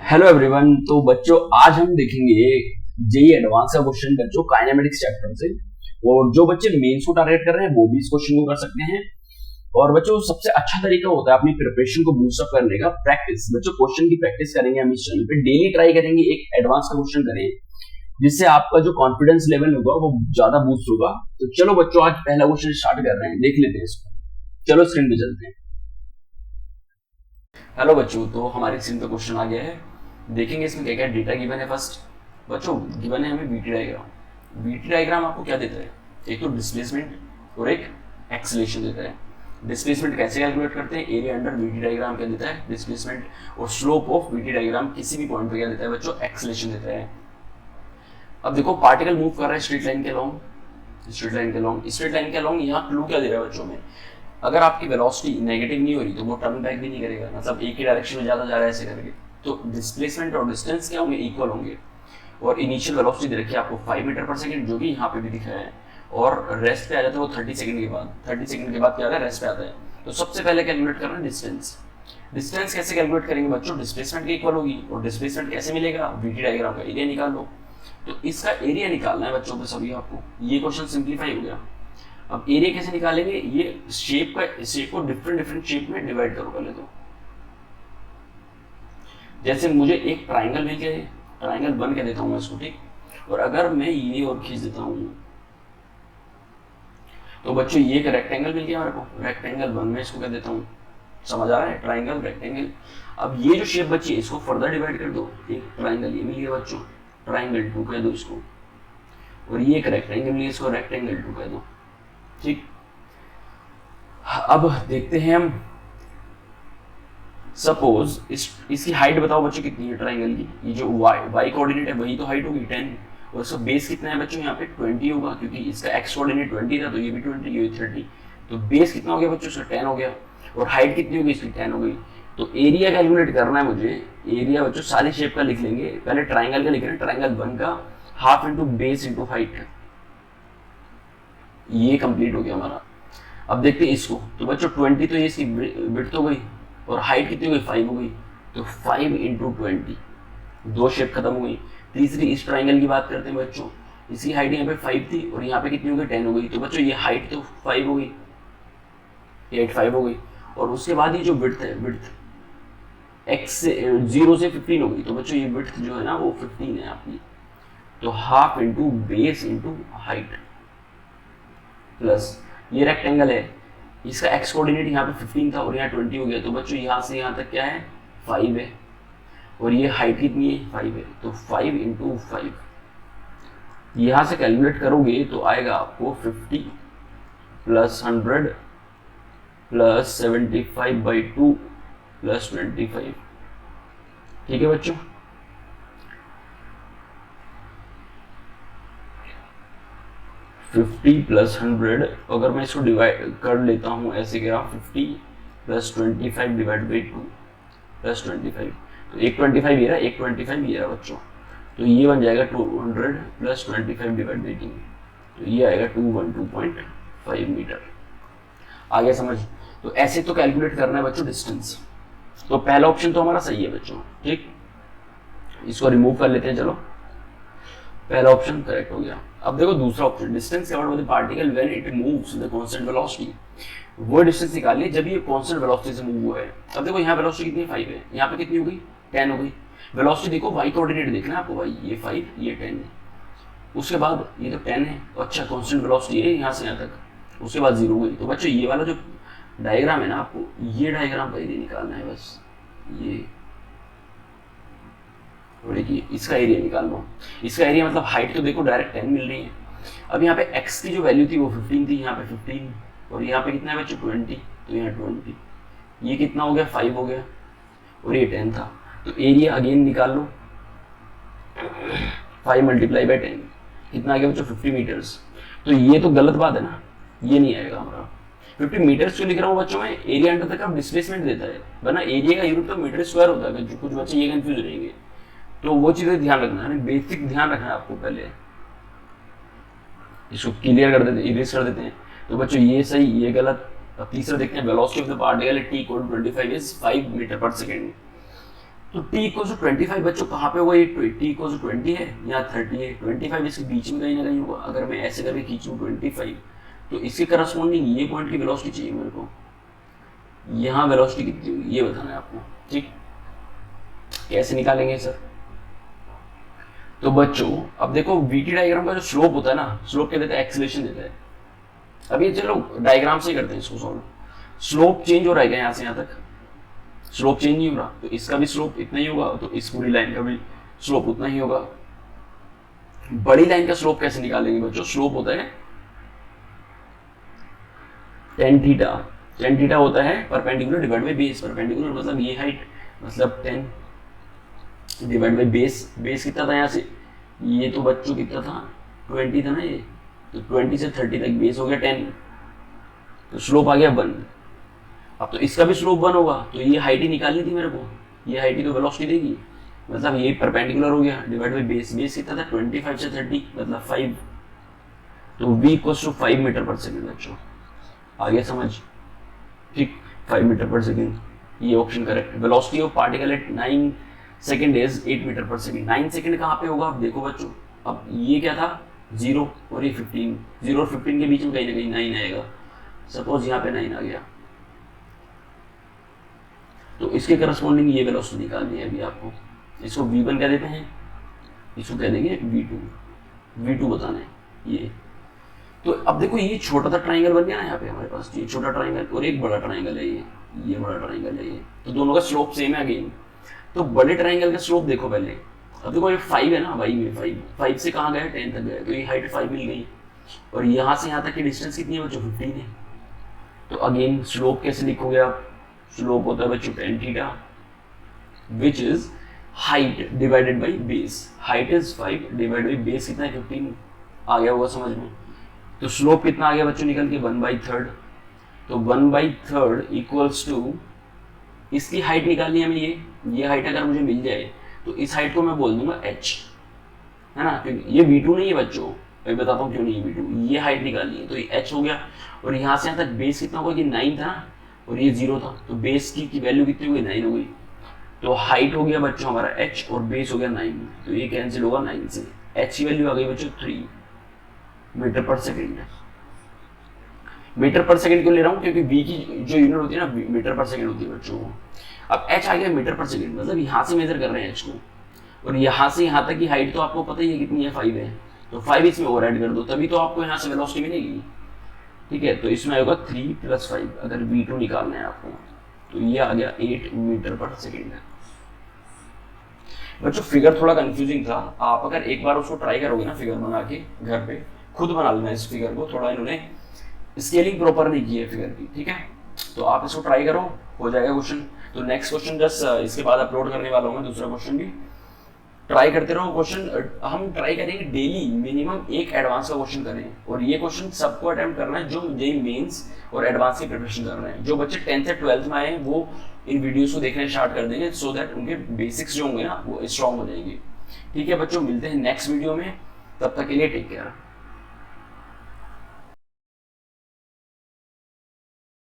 Hello everyone. तो बच्चों आज हम देखेंगे जेई एडवांस का क्वेश्चन बच्चों काइनेमेटिक्स चैप्टर से। और जो बच्चे मेंस को टारगेट कर रहे हैं वो भी इस क्वेश्चन को कर सकते हैं। और बच्चों सबसे अच्छा तरीका होता है अपनी प्रिपरेशन को बूस्ट अप करने का प्रैक्टिस। बच्चों क्वेश्चन की प्रैक्टिस करेंगे हम इस चैनल पे, डेली ट्राई करेंगे एक एडवांस का क्वेश्चन करें जिससे आपका जो कॉन्फिडेंस लेवल होगा वो ज्यादा बूस्ट होगा। तो चलो बच्चों आज पहला क्वेश्चन स्टार्ट कर रहे हैं, देख लेते हैं इसको। चलो स्क्रीन पे चलते हैं। हेलो बच्चों, तो हमारी स्क्रीन पे क्वेश्चन आ गया है, देखेंगे इसमें क्या क्या डेटा गिवन है। फर्स्ट बच्चों गिवन है हमें वीटी डायग्राम। वीटी डायग्राम आपको क्या देता है, एक तो डिस्प्लेसमेंट और एक एक्सेलरेशन देता है। डिस्प्लेसमेंट कैसे कैलकुलेट करते हैं, एरिया अंडर वीटी डायग्राम क्या देता है डिस्प्लेसमेंट, और स्लोप ऑफ वीटी डायग्राम किसी भी पॉइंट पे क्या देता है बच्चों, एक्सेलरेशन देता है। अब देखो पार्टिकल मूव कर रहा है स्ट्रेट लाइन के लॉन्ग, स्ट्रेट लाइन के लॉन्ग, स्ट्रेट लाइन के लॉन्ग। यहाँ क्लू क्या दे रहा है बच्चों में, अगर आपकी वेलोसिटी नेगेटिव नहीं हो रही तो वो टर्न बैक भी नहीं करेगा, मतलब एक ही डायरेक्शन में ज्यादा जा रहा है ऐसे करके, तो डिस्प्लेसमेंट और डिस्टेंस क्या होंगे, इक्वल होंगे। और इनिशियल वेलोसिटी दे रखी है आपको 5 मीटर पर सेकंड, जो कि यहाँ पे भी दिखा है, और रेस्ट पे आ जाता है वो 30 सेकंड के बाद। 30 सेकंड के बाद क्या आता है, रेस्ट पे आता है। तो सबसे पहले कैलकुलेट करना है डिस्टेंस। डिस्टेंस कैसे कैलकुलेट करेंगे बच्चों, डिस्प्लेसमेंट के इक्वल होगी, और डिस्प्लेसमेंट कैसे मिलेगा, वीटी डायग्राम का एरिया निकाल लो। तो इसका एरिया निकालना है बच्चों पे सभी आपको, ये क्वेश्चन सिंप्लीफाई हो गया। अब एरिया कैसे निकालेंगे, ये शेप को डिफरेंट शेप में डिवाइड करो पहले। तो जैसे मुझे एक ट्राइंगल मिल गया, ट्राइंगल बन के देता हूं मैं इसको, ठीक। और अगर मैं ये और खींच देता हूं तो बच्चों ये एक रेक्टेंगल मिल गया मेरे को, रेक्टेंगल बन में इसको क्या देता हूं, समझ आ रहा है, ट्राइंगल रेक्टेंगल। अब ये जो शेप बची है इसको फर्दर डिवाइड कर दो, एक ट्राइंगल ये मिल गया बच्चों, ट्राइंगल 2 कह दो इसको, और ये एक रेक्टेंगल मिल गया, इसको रेक्टेंगल 2 कह दो, ठीक। अब देखते हैं हम, सपोज इसकी हाइट बताओ बच्चों कितनी है ट्राइंगल की, ये जो y कोऑर्डिनेट है वही तो हाइट होगी 10, और इसका बेस कितना है बच्चों, यहाँ पे 20 होगा, क्योंकि इसका x कोऑर्डिनेट 20 था तो ये भी 20, ये 30, तो बेस कितना हो गया बच्चों, इसका 10 हो गया, और हाइट कितनी होगी इसकी 10 हो गई। तो एरिया कैलकुलेट करना है मुझे, एरिया बच्चों सारी शेप का लिख लेंगे, पहले ट्राइंगल का लिख रहे हैं, ट्राइंगल 1 का half into base into height, ये कंप्लीट हो गया हमारा। अब देखते हैं इसको, तो बच्चों 20 तो ये इसकी विड्थ हो गई, और हाइट कितनी हो गई 5 हो गई, तो 5 इंटू 20, 2 शेप खत्म हो गई। तीसरी इस ट्राइंगल की बात करते हैं बच्चों, इसकी हाइट यहाँ पे 5 थी और यहाँ पे कितनी हो गई 10 हो गई, तो बच्चों ये हाइट तो 5 हो गई, 8 हो गई, और उसके बाद ये जो विड्थ है, विड्थ x से 0 से 15 हो गई, तो बच्चों ये विड्थ जो है ना वो 15 है आपकी, तो half into base into height, plus ये रेक्टेंगल है, इसका x कोऑर्डिनेट यहाँ पे 15 था और यहाँ 20 हो गया, तो बच्चों यहाँ से यहाँ तक क्या है 5 है, और ये हाइट कितनी है 5 है, तो 5 इंटू 5, यहाँ से कैलकुलेट करोगे तो आएगा आपको 50 प्लस 100 प्लस 75/2 प्लस 25, ठीक है बच्चों। फिफ्टी प्लस 100, अगर मैं इसको डिवाइड कर लेता हूँ ऐसे क्या, 50 प्लस 25 डिवाइड बाई 2 प्लस 25, तो एक 25 ये रहा, एक 25 ये रहा बच्चों, तो ये बन जाएगा 200 प्लस 25 डिवाइड बाई 2, तो ये आएगा 212.5 मीटर। आ गया समझ। तो ऐसे तो कैलकुलेट करना है बच्चों डिस्टेंस। तो पहला ऑप्शन तो हमारा सही है बच्चों, ठीक, इसको रिमूव कर लेते हैं, चलो पहला ऑप्शन करेक्ट हो गया। अब देखो दूसरा option, distance covered by the particle when it moves the constant velocity, वो डिस्टेंस निकालिए जब ये कांस्टेंट वेलोसिटी से मूव हुआ है। अब देखो यहाँ वेलोसिटी कितनी 5 है, यहाँ पे कितनी हो गई 10 हो गई। वेलोसिटी देखो y कोऑर्डिनेट देखना है आपको, भाई ये 5 ये 10 है, उसके बाद ये तो 10 है, अच्छा कांस्टेंट वेलोसिटी है यहाँ से यहाँ तक, उसके बाद 0 हो गई। तो बच्चों ये वाला जो डायग्राम है ना, आपको ये डायग्राम का एरिया निकालना है बस, ये इसका एरिया निकाल लो। इसका एरिया मतलब हाइट तो देखो डायरेक्ट 10 मिल रही है। अब यहाँ पे x की जो वैल्यू थी वो 15 थी, यहाँ पे 15, और यहाँ पे कितना है बच्चों 20, तो यहाँ 20, ये कितना हो गया 5 हो गया, और ये 10 था, तो एरिया अगेन निकाल लो, 5 मल्टीप्लाई बाई 10 कितना आ गया बच्चों 50 मीटर्स। तो ये तो गलत बात है ना, ये नहीं आएगा हमारा। 50 मीटर्स क्यों लिख रहा हूँ बच्चों में, एरिया अंडर तक आप डिस्प्लेसमेंट देता है, वरना एरिया का यूनिट तो मीटर स्क्वायर होता है, जो कुछ बच्चे ये कंफ्यूज रहेंगे, तो वो चीजें ध्यान रखना है, बेसिक ध्यान रखना है आपको। पहले इसको क्लियर कर देते हैं, इरेज कर देते हैं। तो बच्चों ये सही ये गलत। अब तीसरा देखते हैं, velocity of the particle t = 25 is 5 metre per second. तो t इक्वल टू 25 बच्चों कहाँ पे होगा, ये t इक्वल टू 20 है या 30 है, 25 इसके बीच में कहीं ना कहीं होगा। अगर मैं ऐसे करके खींचूं 25 तो इसके करस्पॉन्डिंग ये पॉइंट की वेलोसिटी चाहिए मेरे को, यहाँ वेलोसिटी कितनी होगी ये बताना है आपको। ठीक, कैसे निकालेंगे सर? तो बच्चों अब देखो वीटी डायग्राम का जो स्लोप होता है ना, स्लोप क्या देता है, एक्सीलरेशन देता है। अभी चलो डायग्राम से ही करते हैं इसको सॉल्व। स्लोप चेंज हो रहा है क्या यहाँ से यहाँ तक? स्लोप चेंज नहीं हो रहा, तो इसका भी स्लोप इतना ही होगा, तो इस पूरी लाइन का भी स्लोप उतना ही होगा। बड़ी लाइन का स्लोप कैसे निकालेंगे बच्चों? स्लोप होता है tan थीटा, tan थीटा होता है perpendicular divide by base. Perpendicular मतलब ये हाइट, मतलब 10 डिवाइड बाय बेस। बेस कितना था यहाँ से, ये तो बच्चों कितना था, 20 था ना ये, तो 20 से 30 तक बेस हो गया 10, तो स्लोप आ गया 1। अब तो इसका भी स्लोप 1 होगा, तो ये हाइट ही निकालनी थी मेरे को, ये हाइट ही तो वेलोसिटी देगी, मतलब ये परपेंडिकुलर हो गया डिवाइड बाय बेस। बेस कितना था 25 से 30 मतलब 5, तो v equals to 5 metre per second बच्चों। आ गया समझ? ठीक, 5 मीटर पर सेकेंड, ये option correct. Velocity of particle at 9 second is 8 metre per second. 9 second कहाँ पे होगा? अब देखो बच्चों, अब ये क्या था 0 और ये 15, 0 और 15 के बीच में कहीं ना कहीं 9 आएगा। सपोज यहाँ पे 9 आ गया, तो इसके करस्पॉन्डिंग ये वेलोसिटी निकालनी है अभी आपको। इसको v1 कह देते हैं, इसको कह देंगे v2 बताना है ये। तो अब देखो ये छोटा सा ट्राइंगल बन गया ना यहाँ पे हमारे पास, ये छोटा ट्राइंगल और एक बड़ा ट्राइंगल है ये बड़ा ट्राइंगल है ये, तो दोनों का स्लोप सेम है अगेन। तो बड़े ट्राइंगल का स्लोप देखो पहले, अब देखो ये 5 है ना भाई, ये 5 से कहाँ गया 10 तक गया, तो ये हाइट 5 मिल गई, और यहाँ से यहाँ तक की डिस्टेंस कितनी है बच्चों 15 है। तो अगेन स्लोप कैसे लिखोगे आप? स्लोप होता है बच्चों tan theta which is height divided by base. Height is 5 divide by base कितना है 15। आ गया होगा समझ में? तो स्लोप कितना आ गया बच्चों निकल के 1/3। तो 1/3 इक्वल्स टू, इसकी हाइट निकालनी है हमें, ये हाइट अगर मुझे मिल जाए तो इस हाइट को मैं बोल दूंगा h, है ना, क्योंकि ये v2 नहीं है बच्चों, मैं बताता हूँ क्यों नहीं है v2, ये हाइट निकालनी है तो ये h हो गया। और यहाँ से यहाँ तक बेस कितना होगा, ये 9 था और ये 0 था, तो बेस की वैल्यू कितनी हो गई 9 हो गई। तो हाइट हो गया बच्चों हमारा h और बेस हो गया 9, तो ये कैंसिल होगा 9 से। h की वैल्यू आ गई बच्चों 3 metre per second. Metre per second क्यों ले रहा हूँ? क्योंकि v की जो यूनिट होती है ना मीटर पर सेकेंड होती है बच्चों। अब h आ गया मीटर पर सेकेंड, मतलब यहाँ से मेजर कर रहे हैं h को, और यहाँ से यहाँ तक की हाइट तो आपको पता ही है कितनी है 5 है, तो 5 इसमें और ऐड कर दो तभी तो आपको यहाँ से वेलोसिटी मिलेगी। ठीक है, तो इसमें आएगा 3 + 5 अगर v2 निकालना है आपको, तो ये आ गया 8 मीटर पर सेकेंड। बच्चों फिगर थोड़ा कंफ्यूजिंग था, आप अगर एक बार उसको ट्राई करोगे ना फिगर बना के घर पे, खुद बना लेना इस फिगर को, थोड़ा इन्होंने स्केलिंग प्रॉपर नहीं की है फिगर की। ठीक है, तो आप इसको ट्राई करो, हो जाएगा क्वेश्चन। तो नेक्स्ट क्वेश्चन जस्ट इसके बाद अपलोड करने वाला हूँ मैं, दूसरा क्वेश्चन भी ट्राई करते रहो। क्वेश्चन हम ट्राई करेंगे डेली मिनिमम एक एडवांस का क्वेश्चन करें, और ये क्वेश्चन सबको अटेम्प्ट करना है जो जेईई मेंस और एडवांस की प्रिपरेशन कर रहे हैं। जो बच्चे 10th या 12th में आए वो इन वीडियोस को देखना स्टार्ट कर देंगे, सो दैट उनके बेसिक्स जो होंगे ना वो स्ट्रॉन्ग हो जाएंगे। ठीक है बच्चों, मिलते हैं नेक्स्ट वीडियो में, तब तक के लिए टेक केयर।